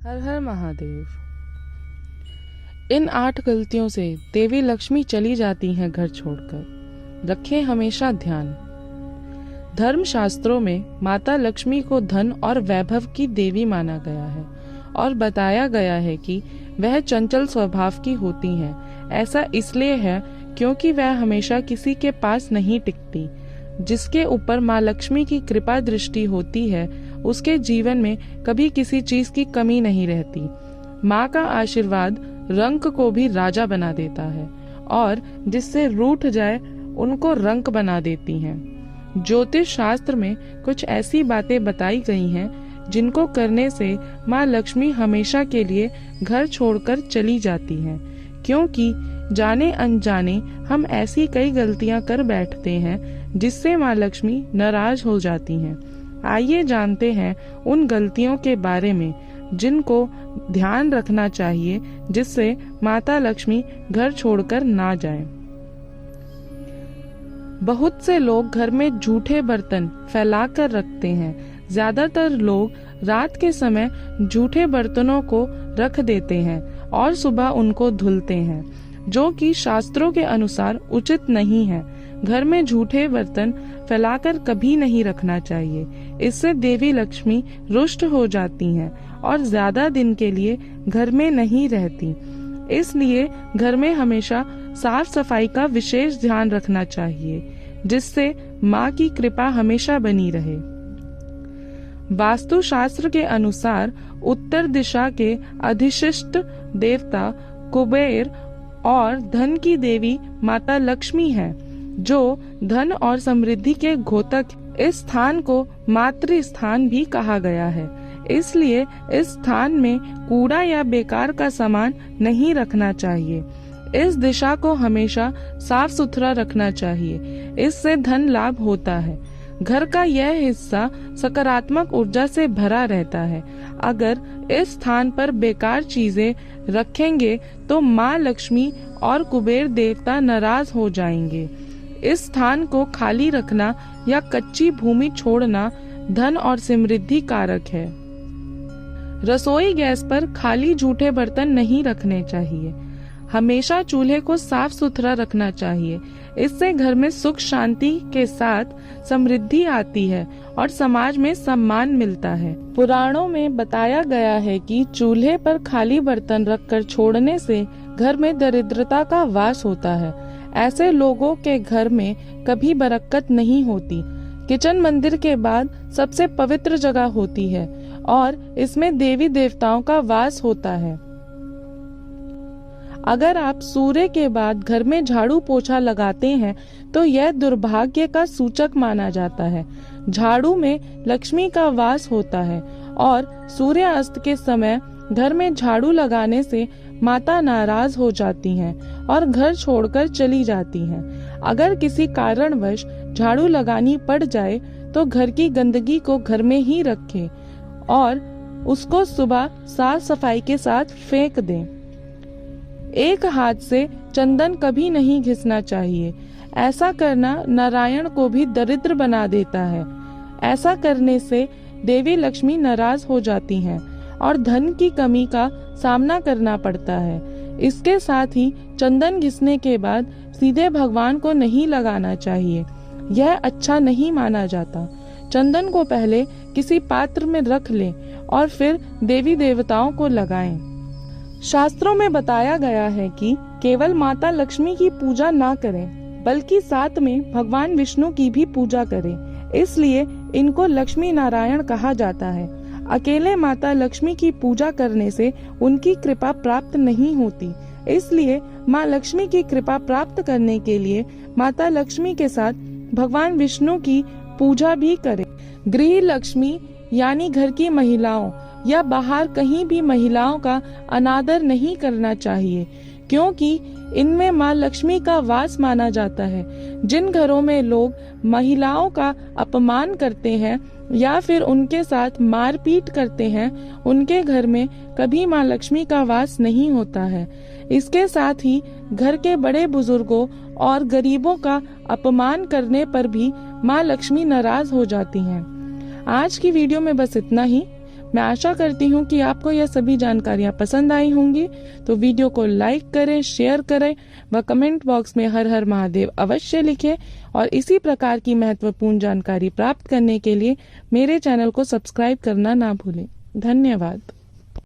हर हर महादेव। इन 8 गलतियों से देवी लक्ष्मी चली जाती हैं घर छोड़कर। रखें हमेशा ध्यान। धर्म शास्त्रों में माता लक्ष्मी को धन और वैभव की देवी माना गया है और बताया गया है कि वह चंचल स्वभाव की होती हैं। ऐसा इसलिए है क्योंकि वह हमेशा किसी के पास नहीं टिकती। जिसके ऊपर माँ लक्ष्मी की कृपा दृष्टि होती है उसके जीवन में कभी किसी चीज की कमी नहीं रहती। माँ का आशीर्वाद रंक को भी राजा बना देता है और जिससे रूठ जाए उनको रंक बना देती हैं। ज्योतिष शास्त्र में कुछ ऐसी बातें बताई गई हैं जिनको करने से माँ लक्ष्मी हमेशा के लिए घर छोड़कर चली जाती हैं, क्योंकि जाने अनजाने हम ऐसी कई गलतियां कर बैठते हैं जिससे माँ लक्ष्मी नाराज हो जाती हैं। आइए जानते हैं उन गलतियों के बारे में जिनको ध्यान रखना चाहिए जिससे माता लक्ष्मी घर छोड़कर ना जाए। बहुत से लोग घर में झूठे बर्तन फैला कर रखते हैं। ज्यादातर लोग रात के समय झूठे बर्तनों को रख देते हैं और सुबह उनको धुलते हैं, जो कि शास्त्रों के अनुसार उचित नहीं है। घर में झूठे बर्तन फैलाकर कभी नहीं रखना चाहिए। इससे देवी लक्ष्मी रुष्ट हो जाती हैं और ज्यादा दिन के लिए घर में नहीं रहती। इसलिए घर में हमेशा साफ सफाई का विशेष ध्यान रखना चाहिए, जिससे माँ की कृपा हमेशा बनी रहे। वास्तु शास्त्र के अनुसार उत्तर दिशा के अधिष्ठित देवता कुबेर और धन की देवी माता लक्ष्मी है, जो धन और समृद्धि के घोतक। इस स्थान को मातृ स्थान भी कहा गया है। इसलिए इस स्थान में कूड़ा या बेकार का सामान नहीं रखना चाहिए। इस दिशा को हमेशा साफ सुथरा रखना चाहिए, इससे धन लाभ होता है। घर का यह हिस्सा सकारात्मक ऊर्जा से भरा रहता है। अगर इस स्थान पर बेकार चीजें रखेंगे तो माँ लक्ष्मी और कुबेर देवता नाराज हो जाएंगे। इस स्थान को खाली रखना या कच्ची भूमि छोड़ना धन और समृद्धि कारक है। रसोई गैस पर खाली जूठे बर्तन नहीं रखने चाहिए। हमेशा चूल्हे को साफ सुथरा रखना चाहिए। इससे घर में सुख शांति के साथ समृद्धि आती है और समाज में सम्मान मिलता है। पुराणों में बताया गया है कि चूल्हे पर खाली बर्तन रखकर छोड़ने से घर में दरिद्रता का वास होता है। ऐसे लोगों के घर में कभी बरकत नहीं होती। किचन मंदिर के बाद सबसे पवित्र जगह होती है और इसमें देवी देवताओं का वास होता है। अगर आप सूर्य के बाद घर में झाड़ू पोछा लगाते हैं तो यह दुर्भाग्य का सूचक माना जाता है। झाड़ू में लक्ष्मी का वास होता है और सूर्यास्त के समय घर में झाड़ू लगाने से माता नाराज हो जाती हैं और घर छोड़कर चली जाती हैं। अगर किसी कारणवश झाड़ू लगानी पड़ जाए तो घर की गंदगी को घर में ही रखें और उसको सुबह साफ सफाई के साथ फेंक दें। एक हाथ से चंदन कभी नहीं घिसना चाहिए। ऐसा करना नारायण को भी दरिद्र बना देता है। ऐसा करने से देवी लक्ष्मी नाराज हो जाती हैं और धन की कमी का सामना करना पड़ता है। इसके साथ ही चंदन घिसने के बाद सीधे भगवान को नहीं लगाना चाहिए। यह अच्छा नहीं माना जाता। चंदन को पहले किसी पात्र में रख लें और फिर देवी देवताओं को लगाएं। शास्त्रों में बताया गया है कि केवल माता लक्ष्मी की पूजा ना करें, बल्कि साथ में भगवान विष्णु की भी पूजा करें। इसलिए इनको लक्ष्मी नारायण कहा जाता है। अकेले माता लक्ष्मी की पूजा करने से उनकी कृपा प्राप्त नहीं होती। इसलिए माँ लक्ष्मी की कृपा प्राप्त करने के लिए माता लक्ष्मी के साथ भगवान विष्णु की पूजा भी करें। गृह लक्ष्मी यानी घर की महिलाओं या बाहर कहीं भी महिलाओं का अनादर नहीं करना चाहिए, क्योंकि इनमें माँ लक्ष्मी का वास माना जाता है। जिन घरों में लोग महिलाओं का अपमान करते हैं या फिर उनके साथ मारपीट करते हैं, उनके घर में कभी माँ लक्ष्मी का वास नहीं होता है। इसके साथ ही घर के बड़े बुजुर्गों और गरीबों का अपमान करने पर भी माँ लक्ष्मी नाराज हो जाती हैं। आज की वीडियो में बस इतना ही। मैं आशा करती हूँ कि आपको यह सभी जानकारियाँ पसंद आई होंगी। तो वीडियो को लाइक करें, शेयर करें व कमेंट बॉक्स में हर हर महादेव अवश्य लिखें। और इसी प्रकार की महत्वपूर्ण जानकारी प्राप्त करने के लिए मेरे चैनल को सब्सक्राइब करना ना भूलें। धन्यवाद।